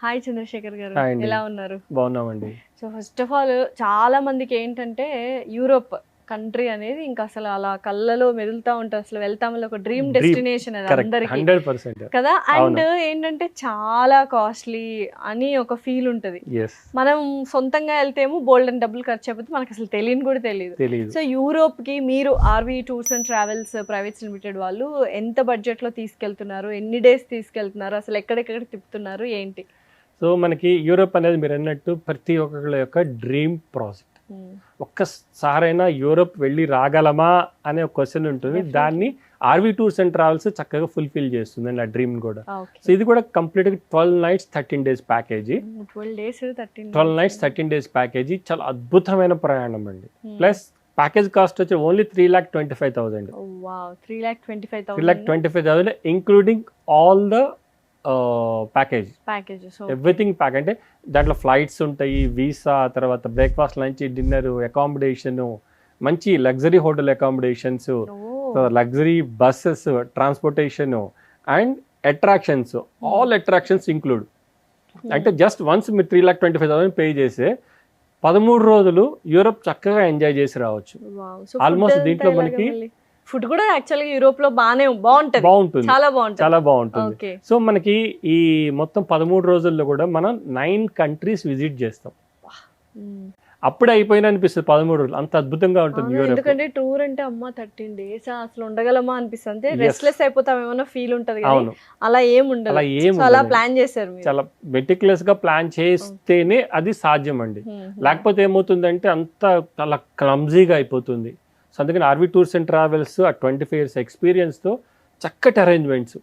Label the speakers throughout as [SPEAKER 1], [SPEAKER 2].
[SPEAKER 1] Hi Chandrasekhar గారు,
[SPEAKER 2] hi అండి.
[SPEAKER 1] ఎలా ఉన్నారు?
[SPEAKER 2] బాగున్నామండి.
[SPEAKER 1] సో ఫస్ట్ ఆఫ్ ఆల్ చాలా మందికి ఏంటంటే యూరోప్ కంట్రీ అనేది ఇంకా అసలు అలా కళ్ళలో మెదులుతా ఉంటారు. అసలు వెళ్తామని ఒక డ్రీమ్ డెస్టినేషన్ అది
[SPEAKER 2] కరెక్ట్,
[SPEAKER 1] అందరికి
[SPEAKER 2] 100%.
[SPEAKER 1] కదా. అండ్
[SPEAKER 2] అవును.
[SPEAKER 1] ఏంటంటే చాలా కాస్ట్లీ అని ఒక ఫీల్ ఉంటది.
[SPEAKER 2] Yes,
[SPEAKER 1] మనం సొంతంగా వెళ్తేమో బోల్డ్ అని డబ్బులు ఖర్చు అయిపోతే మనకి అసలు తెలియని కూడా తెలియదు.
[SPEAKER 2] తెలీదు.
[SPEAKER 1] సో యూరోప్ కి మీరు RV tours and travels private limited వాళ్ళు ఎంత బడ్జెట్ లో తీసుకెళ్తున్నారు, ఎన్ని డేస్ తీసుకెళ్తున్నారు, అసలు ఎక్కడెక్కడ తిప్పుతున్నారు ఏంటి?
[SPEAKER 2] సో మనకి యూరోప్ అనేది మీరు అన్నట్టు ప్రతి ఒక్కళ్ళ యొక్క డ్రీమ్ ప్రాజెక్ట్. ఒక్కసారైనా యూరోప్ వెళ్ళి రాగలమా అనే ఒక క్వశ్చన్ ఉంటుంది.
[SPEAKER 1] Definitely.
[SPEAKER 2] దాన్ని ఆర్వి టూర్స్ అండ్ ట్రావెల్స్ చక్కగా ఫుల్ఫిల్ చేస్తుంది ఆ డ్రీమ్ కూడా.
[SPEAKER 1] Okay.
[SPEAKER 2] సో ఇది కూడా కంప్లీట్గా 12 nights 13 days package.
[SPEAKER 1] 12 days
[SPEAKER 2] 12 nights 13 days package చాలా అద్భుతమైన ప్రయాణం అండి. ప్లస్ ప్యాకేజ్ కాస్ట్ వచ్చి only 3,25,000.
[SPEAKER 1] Wow, 3,25,000
[SPEAKER 2] 3,25,000 including all the package.
[SPEAKER 1] Packages.
[SPEAKER 2] Everything pack అంటే దాంట్లో ఫ్లైట్స్ ఉంటాయి, వీసా, తర్వాత బ్రేక్ఫాస్ట్, లంచ్, డిన్నర్, అకామిడేషన్, మంచి luxury hotel accommodations, luxury buses, transportation and attractions, all attractions include. అంటే జస్ట్ వన్స్ మీరు 3,25,000 pay చేస్తే 13 రోజులు యూరోప్ చక్కగా ఎంజాయ్ చేసి రావచ్చు. ఆల్మోస్ట్ దీంట్లో మనకి
[SPEAKER 1] ఫుడ్ కూడా యాక్చువల్గా యూరోప్ లో బాగుంటది, చాలా బాగుంటది,
[SPEAKER 2] చాలా బాగుంటుంది.
[SPEAKER 1] Okay.
[SPEAKER 2] సో మనకి ఈ మొత్తం 13 రోజుల్లో కూడా మనం 9 countries విజిట్ చేస్తాం. అప్పుడే అయిపోయినా అనిపిస్తుంది 13 రోజులు, అంత అద్భుతంగా ఉంటుంది యూరోప్.
[SPEAKER 1] ఎందుకంటే టూర్ అంటే అమ్మ 13 days అసలు ఉండగలమా అనిపిస్తుంది, అంటే రెస్ట్లెస్ అయిపోతాం ఏమన్నా ఫీల్ ఉంటది.
[SPEAKER 2] అవును,
[SPEAKER 1] అలా ఏముండదు, అలా ప్లాన్ చేశారు మీరు.
[SPEAKER 2] చాలా మెటిక్యులస్ గా ప్లాన్ చేస్తేనే అది సాధ్యం అండి. లేకపోతే ఏమవుతుందంటే అంత చాలా క్లమ్జీగా అయిపోతుంది. సో అందుకని ఆర్వి టూర్స్ అండ్ ట్రావెల్స్ ఆ 25 years ఎక్స్పీరియన్స్తో చక్కటి అరేంజ్మెంట్స్,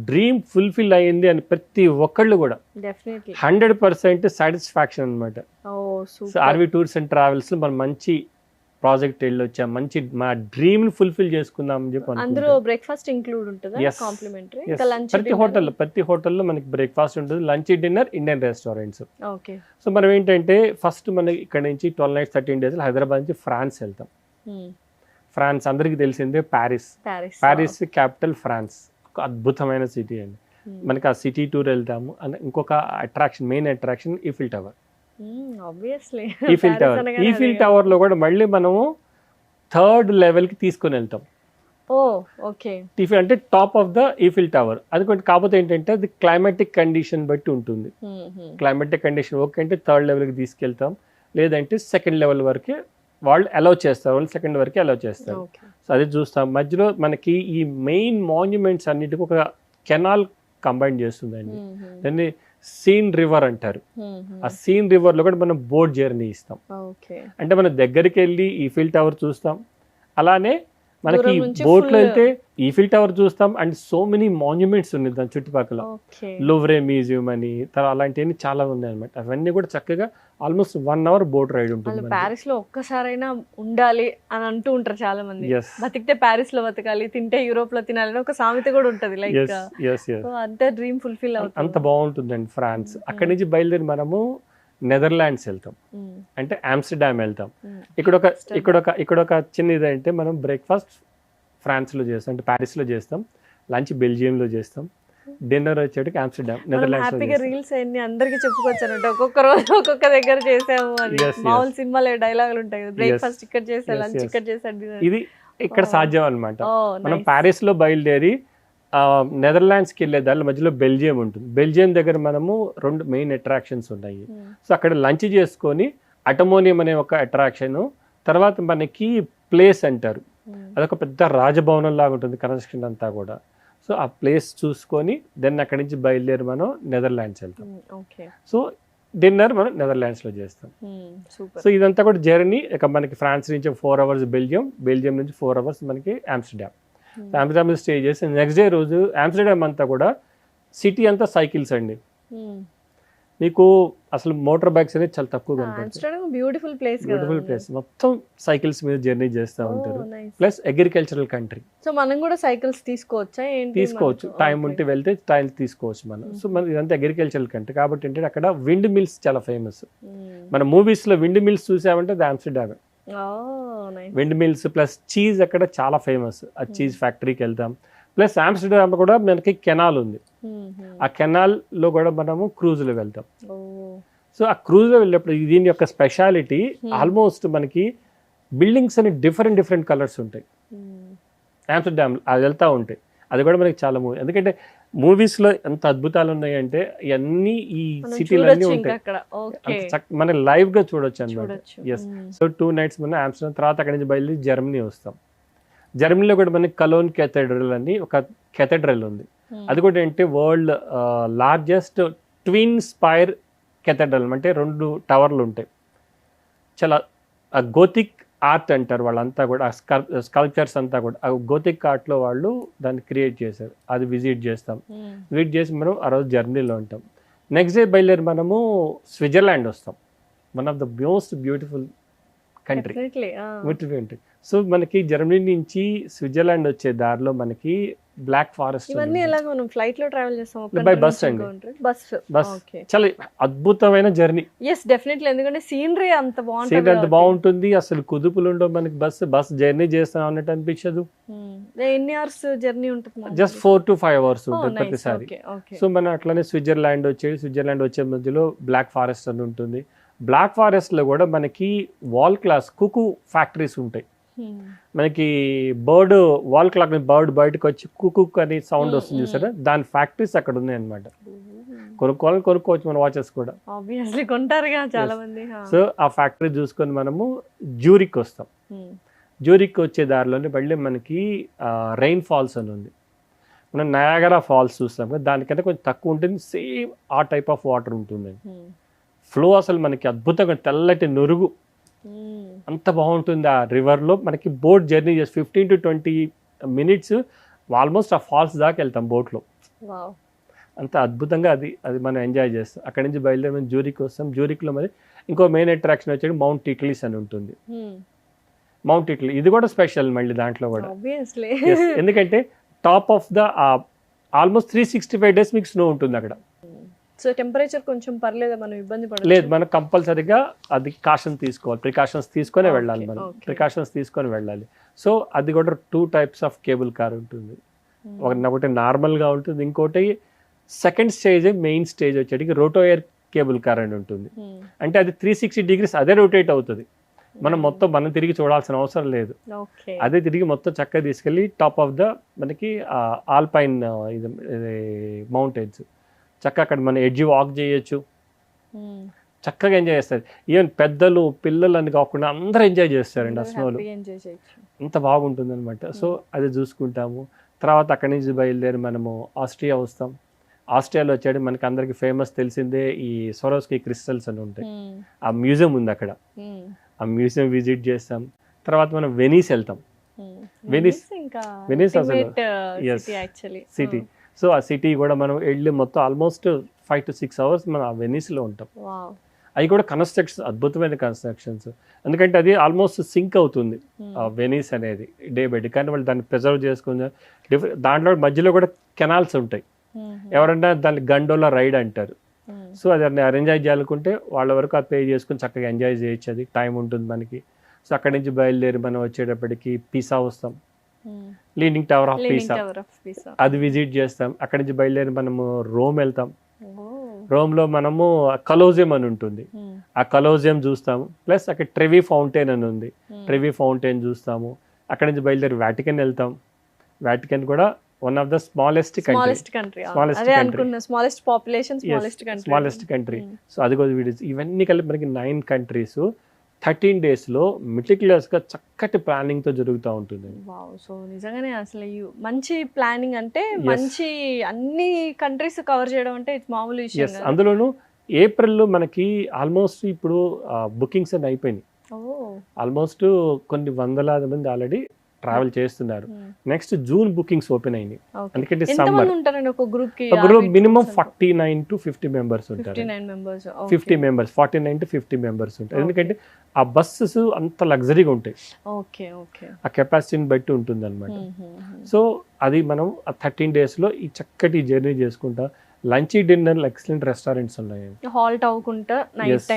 [SPEAKER 2] డ్రీమ్ ఫుల్ఫిల్ అయ్యింది అని ప్రతి ఒక్కళ్ళు కూడా 100% సాటిస్ఫాక్షన్ అనమాట. So RV tours and travels మనం మంచి ప్రాజెక్ట్ వెళ్ళొచ్చాం, మంచి మా డ్రీమ్ ఫుల్ఫిల్ చేసుకుందాం అని చెప్పి.
[SPEAKER 1] అందులో బ్రేక్ఫాస్ట్ ఇంక్లూడ్ ఉంటుందా? కాంప్లిమెంటరీ.
[SPEAKER 2] ప్రతి హోటల్లో మనకి బ్రేక్ఫాస్ట్ ఉంటుంది, lunch, dinner, Indian restaurants.
[SPEAKER 1] Okay.
[SPEAKER 2] So మనం ఏంటంటే ఫస్ట్ మనకి ఇక్కడ నుంచి 12 nights 13 days హైదరాబాద్ నుంచి ఫ్రాన్స్ వెళ్తాం. ఫ్రాన్స్ అందరికి తెలిసిందే, ప్యారిస్ క్యాపిటల్ ఫ్రాన్స్, ఒక అద్భుతమైన సిటీ అండి. మనకి ఆ సిటీ టూర్ వెళ్తాము. ఇంకొక attraction, main attraction Eiffel tower. Eiffel tower లో కూడా మళ్ళీ మనము 3rd level కి తీసుకొని వెళ్తాం. అంటే top of the Eiffel tower. అది కాకపోతే ఏంటంటే అది క్లైమాటిక్ కండిషన్ బట్టి ఉంటుంది. క్లైమాటిక్ కండిషన్ ఓకే అంటే 3rd level కి తీసుకెళ్తాం, లేదంటే 2nd level వరకే వాళ్ళు అలౌ చేస్తారు, వాళ్ళు 2nd వరకు అలౌ చేస్తారు. సో అది చూస్తాం. మధ్యలో మనకి ఈ మెయిన్ మాన్యుమెంట్స్ అన్నిటికీ ఒక కెనాల్ కంబైన్ చేస్తుందండి, దాన్ని సీన్ రివర్ అంటారు. ఆ సీన్ రివర్ లో కూడా మనం బోట్ జర్నీ ఇస్తాం. అంటే మనం దగ్గరికి వెళ్ళి ఈఫిల్ టవర్ చూస్తాం, అలానే మనకి బోట్ లో వెళ్తే ఈఫిల్ టవర్ చూస్తాం. అండ్ సో మెనీ మాన్యుమెంట్స్ ఉన్నాయి దాని చుట్టుపక్కల, లూవ్రే మ్యూజియం అని, తర్వాత అలాంటివన్నీ చాలా ఉన్నాయి అనమాట. అవన్నీ కూడా చక్కగా ఆల్మోస్ట్ 1 hour బోట్ రైడ్ ఉంటుంది.
[SPEAKER 1] ప్యారిస్ లో ఒక్కసారైనా ఉండాలి అని అంటూ ఉంటారు చాలా మంది. బతికితే ప్యారిస్ లో బతకాలి, తింటే యూరోప్ లో తినాలని ఒక సామెత కూడా ఉంటది. లైక్ అంతే డ్రీమ్ ఫుల్ఫిల్ అవుతుంది.
[SPEAKER 2] అంత బాగుంటుందండి ఫ్రాన్స్. అక్కడి నుంచి బయలుదేరి మనము నెదర్లాండ్స్ వెళ్తాం, అంటే ఆమ్స్టర్డామ్ వెళ్తాం. ఇక్కడ ఒక చిన్న ఇదంటే మనం బ్రేక్ఫాస్ట్ ఫ్రాన్స్లో చేస్తాం, అంటే ప్యారిస్లో చేస్తాం, లంచ్ బెల్జియంలో చేస్తాం, డిన్నర్ వచ్చేటికి ఆమ్స్టర్డామ్ నెదర్లాండ్స్.
[SPEAKER 1] రీల్స్ అన్ని అందరికి చెప్పుకోవచ్చు, ఒక్కొక్క రోజు ఒక్కొక్క దగ్గర చేసాము అని. మామూలు సినిమాలో డైలాగులు ఉంటాయి, బ్రేక్ఫాస్ట్ ఇక్కడ చేసా, లంచ్ ఇక్కడ చేసా.
[SPEAKER 2] ఇది ఇక్కడ సాధ్యం అనమాట. మనం ప్యారిస్ లో బయలుదేరి నెదర్లాండ్స్కి వెళ్ళే దాని మధ్యలో బెల్జియం ఉంటుంది. బెల్జియం దగ్గర మనము 2 మెయిన్ అట్రాక్షన్స్ ఉన్నాయి. సో అక్కడ లంచ్ చేసుకొని అటమోనియం అనే ఒక అట్రాక్షన్, తర్వాత మనకి ప్లేస్ అంటారు, అదొక పెద్ద రాజభవనం లాగా ఉంటుంది కన్స్ట్రక్షన్ అంతా కూడా. సో ఆ ప్లేస్ చూసుకొని దెన్ అక్కడి నుంచి బయలుదేరి మనం నెదర్లాండ్స్ వెళ్తాం. సో డిన్నర్ మనం నెదర్లాండ్స్లో చేస్తాం. సో ఇదంతా కూడా జర్నీ. ఇక మనకి ఫ్రాన్స్ నుంచి 4 hours బెల్జియం నుంచి 4 hours మనకి ఆమ్స్టర్డామ్. ఆమ్స్టర్డామ్ స్టే చేసి నెక్స్ట్ డే రోజు ఆమ్స్టర్డామ్ అంతా కూడా సిటీ అంతా సైకిల్స్ అండి. మీకు అసలు మోటార్ బైక్స్ అనేది చాలా తక్కువ కనపడతాయి.
[SPEAKER 1] బ్యూటిఫుల్ ప్లేస్,
[SPEAKER 2] మొత్తం సైకిల్స్ మీద జర్నీ చేస్తూ ఉంటారు. Plus agricultural country.
[SPEAKER 1] సో మనం కూడా సైకిల్స్ తీసుకోవచ్చా?
[SPEAKER 2] తీసుకోవచ్చు, టైం ఉంటే వెళ్తే టైం తీసుకోవచ్చు మనం. సో మన ఇదంతా అగ్రికల్చరల్ కంట్రీ కాబట్టి ఏంటంటే అక్కడ విండ్ మిల్స్ చాలా ఫేమస్. మన మూవీస్ లో విండ్ మిల్స్ చూసామంటే అది Amsterdam. Windmills plus cheese అక్కడ చాలా ఫేమస్. ఆ చీజ్ ఫ్యాక్టరీకి వెళ్తాం. ప్లస్ ఆమ్స్టర్డామ్ కూడా మనకి కెనాల్ ఉంది, ఆ కెనాల్లో కూడా మనము క్రూజ్లో వెళ్తాం. సో ఆ క్రూజ్లో వెళ్ళినప్పుడు దీని యొక్క స్పెషాలిటీ ఆల్మోస్ట్ మనకి బిల్డింగ్స్ అని డిఫరెంట్ కలర్స్ ఉంటాయి ఆమ్స్టర్డామ్, అది వెళ్తూ ఉంటాయి. అది కూడా మనకి చాలా ఎందుకంటే మూవీస్లో ఎంత అద్భుతాలు ఉన్నాయంటే ఇవన్నీ ఈ సిటీలన్నీ ఉంటాయి, మనం లైవ్గా చూడొచ్చు అనమాట. ఎస్, సో 2 nights మనం ఆమ్స్టర్డామ్, తర్వాత అక్కడి నుంచి బయలుదేరి జర్మనీ వస్తాం. జర్మనీలో కూడా మనకి కలోన్ కెథెడ్రల్ అని ఒక కెథెడ్రల్ ఉంది. అది కూడా ఏంటంటే world largest twin spire cathedral, అంటే 2 టవర్లు ఉంటాయి. చాలా గోతిక్ ఆర్ట్ అంటారు వాళ్ళంతా కూడా, స్కల్ప్చర్స్ అంతా కూడా ఆ గోతిక్ ఆర్ట్లో వాళ్ళు దాన్ని క్రియేట్ చేశారు. అది విజిట్ చేస్తాం. విజిట్ చేసి మనం ఆ రోజు జర్మనీలో ఉంటాం. నెక్స్ట్ డే బయలుదేరి మనము స్విట్జర్లాండ్ వస్తాం, one of the most beautiful country. So మనకి జర్మనీ నుంచి స్విట్జర్లాండ్ వచ్చే దారిలో మనకి బ్లాక్ ఫారెస్ట్,
[SPEAKER 1] ఇవన్నీ ఎలాగ మనం ఫ్లైట్ లో ట్రావెల్ చేస్తాం
[SPEAKER 2] బై బస్ అండి. బస్ చాలా అద్భుతమైన జర్నీ.
[SPEAKER 1] yes definitely, ఎందుకంటే సీనరీ అంత
[SPEAKER 2] బాగుంటుంది, అసలు కుదుపులు ఉండవు మనకి. బస్ జర్నీ చేస్తాం అన్నట్టు అనిపించదు.
[SPEAKER 1] ఎన్ని అవర్స్ జర్నీ ఉంటుంది?
[SPEAKER 2] జస్ట్ 4 to 5 hours ఉంటుంది ప్రతిసారి. సో మనం అట్లానే స్విట్జర్లాండ్ వచ్చే మధ్యలో బ్లాక్ ఫారెస్ట్ అని ఉంటుంది. బ్లాక్ ఫారెస్ట్ లో కూడా మనకి వాల్ క్లాక్ కుకు ఫ్యాక్టరీస్ ఉంటాయి. మనకి బర్డ్ వాల్ క్లాక్ బర్డ్ బయటకు వచ్చి కుక్ అని సౌండ్ వస్తుంది చూసారా, దాని ఫ్యాక్టరీస్ అక్కడ ఉన్నాయి అనమాట. కొనుక్కోవచ్చు మన వాచెస్ కూడా,
[SPEAKER 1] కొంటారుగా చాలా మంది.
[SPEAKER 2] సో ఆ ఫ్యాక్టరీ చూసుకొని మనము జ్యూరిక్ వస్తాం. జ్యూరిక్ వచ్చే దారిలోనే మళ్ళీ మనకి రెయిన్ ఫాల్స్ అని ఉంది. మనం నయాగరా ఫాల్స్ చూస్తాం కదా, దానికంటే కొంచెం తక్కువ ఉంటుంది, సేమ్ ఆ టైప్ ఆఫ్ వాటర్ ఉంటుంది. ఫ్లో అసలు మనకి అద్భుతంగా తెల్లటి నురుగు, అంత బాగుంటుంది ఆ రివర్లో. మనకి బోట్ జర్నీ చేసి 15 to 20 minutes ఆల్మోస్ట్ ఆ ఫాల్స్ దాకా వెళ్తాం బోట్లో. అంత అద్భుతంగా అది మనం ఎంజాయ్ చేస్తాం. అక్కడి నుంచి బయలుదేరి మనం జ్యూరిక్ వస్తాం. జ్యూరిక్లో మరి ఇంకో మెయిన్ అట్రాక్షన్ వచ్చేది మౌంట్ ఇట్లీస్ అని ఉంటుంది. మౌంట్ ఇట్లీ ఇది కూడా స్పెషల్ మళ్ళీ దాంట్లో కూడా, ఎందుకంటే top of the almost 365 days మీకు స్నో ఉంటుంది అక్కడ.
[SPEAKER 1] సో టెంపరేచర్ కొంచెం పర్లేదా, మనం ఇబ్బంది
[SPEAKER 2] లేదు, మనం కంపల్సరీగా అది ప్రికాషన్స్ తీసుకొని వెళ్ళాలి. మనం ప్రికాషన్స్ తీసుకొని వెళ్ళాలి. సో అది కూడా 2 types ఆఫ్ కేబుల్ కార్ ఉంటుంది. ఒకటి నార్మల్గా ఉంటుంది, ఇంకోటి సెకండ్ స్టేజ్ మెయిన్ స్టేజ్ వచ్చేటికి రోటో ఎయిర్ కేబుల్ కార్ అని ఉంటుంది. అంటే అది 360 degrees అదే రొటేట్ అవుతుంది. మనం తిరిగి చూడాల్సిన అవసరం లేదు, అదే తిరిగి మొత్తం చక్కగా తీసుకెళ్ళి టాప్ ఆఫ్ ద మనకి ఆల్పైన్ మౌంటైన్స్ చక్కగా అక్కడ మనం ఎడ్జి వాక్ చేయొచ్చు, చక్కగా ఎంజాయ్ చేస్తారు. ఈవెన్ పెద్దలు పిల్లలు అని కాకుండా అందరూ ఎంజాయ్ చేస్తారండి ఆ స్నోలో, అంత బాగుంటుంది అనమాట. సో అది చూసుకుంటాము. తర్వాత అక్కడి నుంచి బయలుదేరి మనము ఆస్ట్రియా వస్తాం. ఆస్ట్రియాలో వచ్చాడు మనకి అందరికి ఫేమస్ తెలిసిందే ఈ స్వరోస్కీ క్రిస్టల్స్ అని ఉంటాయి, ఆ మ్యూజియం ఉంది అక్కడ. ఆ మ్యూజియం విజిట్ చేస్తాం. తర్వాత మనం వెనీస్ వెళ్తాం. వెనీస్ అసలు సిటీ. సో ఆ సిటీ కూడా మనం వెళ్ళి మొత్తం ఆల్మోస్ట్ 5 to 6 hours మనం ఆ వెనీస్లో ఉంటాం. అవి కూడా కన్స్ట్రక్షన్స్, అద్భుతమైన కన్స్ట్రక్షన్స్, ఎందుకంటే అది ఆల్మోస్ట్ సింక్ అవుతుంది ఆ వెనీస్ అనేది డే బై డే. కానీ వాళ్ళు దాన్ని ప్రిజర్వ్ చేసుకుని దాంట్లో మధ్యలో కూడా కెనాల్స్ ఉంటాయి. ఎవరన్నా దాన్ని గండోలా రైడ్ అంటారు. సో అది ఎంజాయ్ చేయాలనుకుంటే వాళ్ళ వరకు అది పే చేసుకుని చక్కగా ఎంజాయ్ చేయొచ్చు, అది టైం ఉంటుంది మనకి. సో అక్కడి నుంచి బయలుదేరి మనం వచ్చేటప్పటికి పిసా వస్తాం, లీనింగ్ టవర్ ఆఫ్ పిసా, అది విజిట్ చేస్తాం. అక్కడి నుంచి బయలుదేరి మనము రోమ్ వెళ్తాం. రోమ్లో మనము కలోజియం అని ఉంటుంది, ఆ కలోజియం చూస్తాము. ప్లస్ అక్కడ ట్రెవి ఫౌంటైన్ అని ఉంది, ట్రెవి ఫౌంటైన్ చూస్తాము. అక్కడి నుంచి బయలుదేరి వాటికన్ వెళ్తాం. వాటికన్ కూడా one of the smallest country. So అది కూడా ఇవన్నీ కలిపి మనకి 9 countries 13 days మెటిక్యులస్గా చక్కటి ప్లానింగ్ తో జరుగుతూ ఉంటుంది.
[SPEAKER 1] సో నిజంగానే అసలు మంచి ప్లానింగ్, అంటే మంచి అన్ని కంట్రీస్ కవర్ చేయడం అంటే మామూలు విషయం.
[SPEAKER 2] అందులోనూ ఏప్రిల్లో మనకి ఆల్మోస్ట్ ఇప్పుడు బుకింగ్స్ అన్ని అయిపోయినాయి. ఆల్మోస్ట్ కొన్ని వందలాది మంది ఆల్రెడీ ట్రావెల్ చేస్తున్నారు. నెక్స్ట్ జూన్ బుకింగ్స్ ఓపెన్ అయింది, ఎందుకంటే సమ్మర్. ఒక గ్రూప్ మినిమం 49 to 50 members ఉంటారు. 50 members 49 to 50 members ఉంటారు, ఎందుకంటే ఆ బస్సెస్ అంత లగ్జరీగా ఉంటాయి, ఆ కెపాసిటీని బట్టి ఉంటుంది అనమాట. సో అది మనం ఆ 13 days ఈ చక్కటి జర్నీ చేసుకుంటా లంచ్ డిన్నర్ ఎక్సలెంట్ రెస్టారెంట్స్ ఉన్నాయి.
[SPEAKER 1] హాల్ట్ అవ్వకుండా నైట్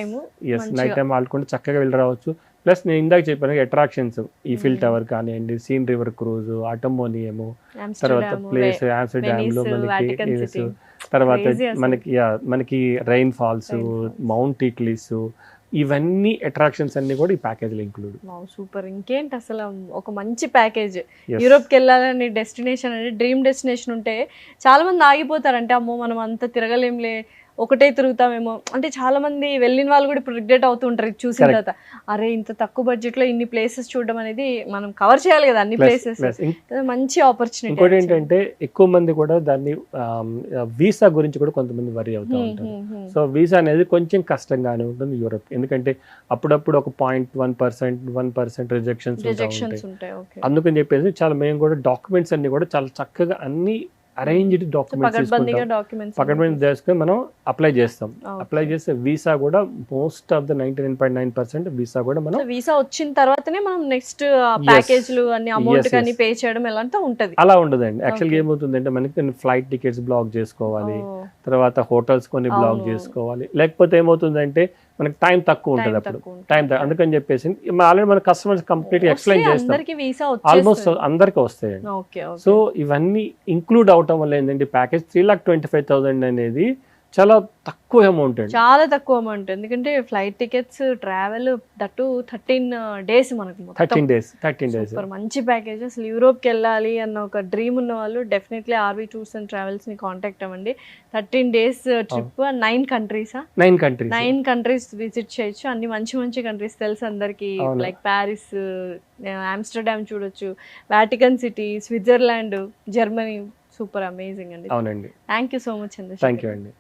[SPEAKER 1] టైం
[SPEAKER 2] ఆడుకుంటే చక్కగా వెళ్ళి రావచ్చు. ప్లస్ నేను ఇందాక చెప్పాను అట్రాక్షన్స్ ఈఫిల్ టవర్ కానివ్వండి, సీన్ రివర్ క్రూజ్, ఆటోమోనియము, తర్వాత ప్లేస్ ఆమ్స్టర్డామ్ లో మనకి తర్వాత మనకి రైన్ ఫాల్స్, మౌంట్ ఈక్లీస్, ఇవన్నీ అట్రాక్షన్స్ అన్ని కూడా ఈ ప్యాకేజ్ లో ఇంక్లూడ్.
[SPEAKER 1] సూపర్. ఇంకేంటి అసలు ఒక మంచి ప్యాకేజ్. యూరోప్ కి వెళ్ళాలని డెస్టినేషన్ అంటే డ్రీమ్ డెస్టినేషన్ ఉంటే చాలా మంది ఆగిపోతారు. అంటే అమ్మో మనం అంత తిరగలేంలే, ఒకటే తిరుగుతామేమో అంటే చాలా మంది వెళ్ళిన వాళ్ళు కూడా ఇప్పుడు రిగ్రెట్ అవుతూ ఉంటారు ఇది చూసిన తర్వాత. అరే ఇంత తక్కువ బడ్జెట్ లో ఇన్ని ప్లేసెస్ చూడడం అనేది, మనం కవర్ చేయాలి కదా అన్ని ప్లేసెస్. మంచి ఆపర్చునిటీ.
[SPEAKER 2] ఇంకోటి ఏంటంటే ఎక్కువ మంది కూడా దాన్ని వీసా గురించి కూడా కొంతమంది వరి అవుతూ ఉంటారు. సో వీసా అనేది కొంచెం కష్టంగానే ఉంటుంది యూరోప్, ఎందుకంటే అప్పుడప్పుడు ఒక 0.1% రిజెక్షన్స్ ఉంటాయి. అందుకని చెప్పేసి చాలా మేము కూడా డాక్యుమెంట్స్ అన్ని కూడా చాలా చక్కగా అన్ని అరేంజ్డ్ డాక్యుమెంట్స్ చేసుకుని మనం అప్లై చేస్తాం. అప్లై చేస్తే వీసా కూడా మోస్ట్ ఆఫ్ ద 99.9% వీసా కూడా మనం
[SPEAKER 1] వీసా వచ్చిన తర్వాతనే మనం నెక్స్ట్ ప్యాకేజ్లు అన్ని అమౌంట్ కానీ పే చేయడం ఎలాంటి ఉంటది.
[SPEAKER 2] అలా ఉండదండి. యాక్చువల్గా ఏమవుతుందంటే మనకి ఫ్లైట్ టికెట్స్ బ్లాక్ చేసుకోవాలి, తర్వాత హోటల్స్ కొన్ని బ్లాక్ చేసుకోవాలి, లేకపోతే ఏమవుతుందంటే మనకి టైం తక్కువ ఉంటుంది అప్పుడు అందుకని చెప్పేసి ఆల్రెడీ మన కస్టమర్స్ కంప్లీట్ ఎక్స్ప్లెయిన్ చేస్తాం. ఆల్మోస్ట్ అందరికీ వస్తాయండి. సో ఇవన్నీ ఇంక్లూడ్ అవటం వల్ల ఏంటంటే ప్యాకేజ్ 3,25,000 అనేది చాలా తక్కువ అమౌంట్ అండి,
[SPEAKER 1] చాలా తక్కువ అమౌంట్. ఎందుకంటే flight tickets, travel, that 13 days మనకి
[SPEAKER 2] 13 days
[SPEAKER 1] మంచి ప్యాకేజ్. అసలు యూరోప్కి వెళ్ళాలి అన్న ఒక డ్రీమ్ ఉన్న వాళ్ళు definitely RV tours and travels ని కాంటాక్ట్ అవ్వండి. 13 days ట్రిప్, 9 కంట్రీస్ విజిట్ చేయొచ్చు. అన్ని మంచి మంచి కంట్రీస్ తెలుసు అందరికి, లైక్ ప్యారిస్, ఆమ్స్టర్డామ్ చూడొచ్చు, Vatican city, Switzerland, Germany. Super amazing అండి.
[SPEAKER 2] అవునండి.
[SPEAKER 1] థ్యాంక్ యూ సో మచ్ అండి.
[SPEAKER 2] థ్యాంక్ యూ అండి.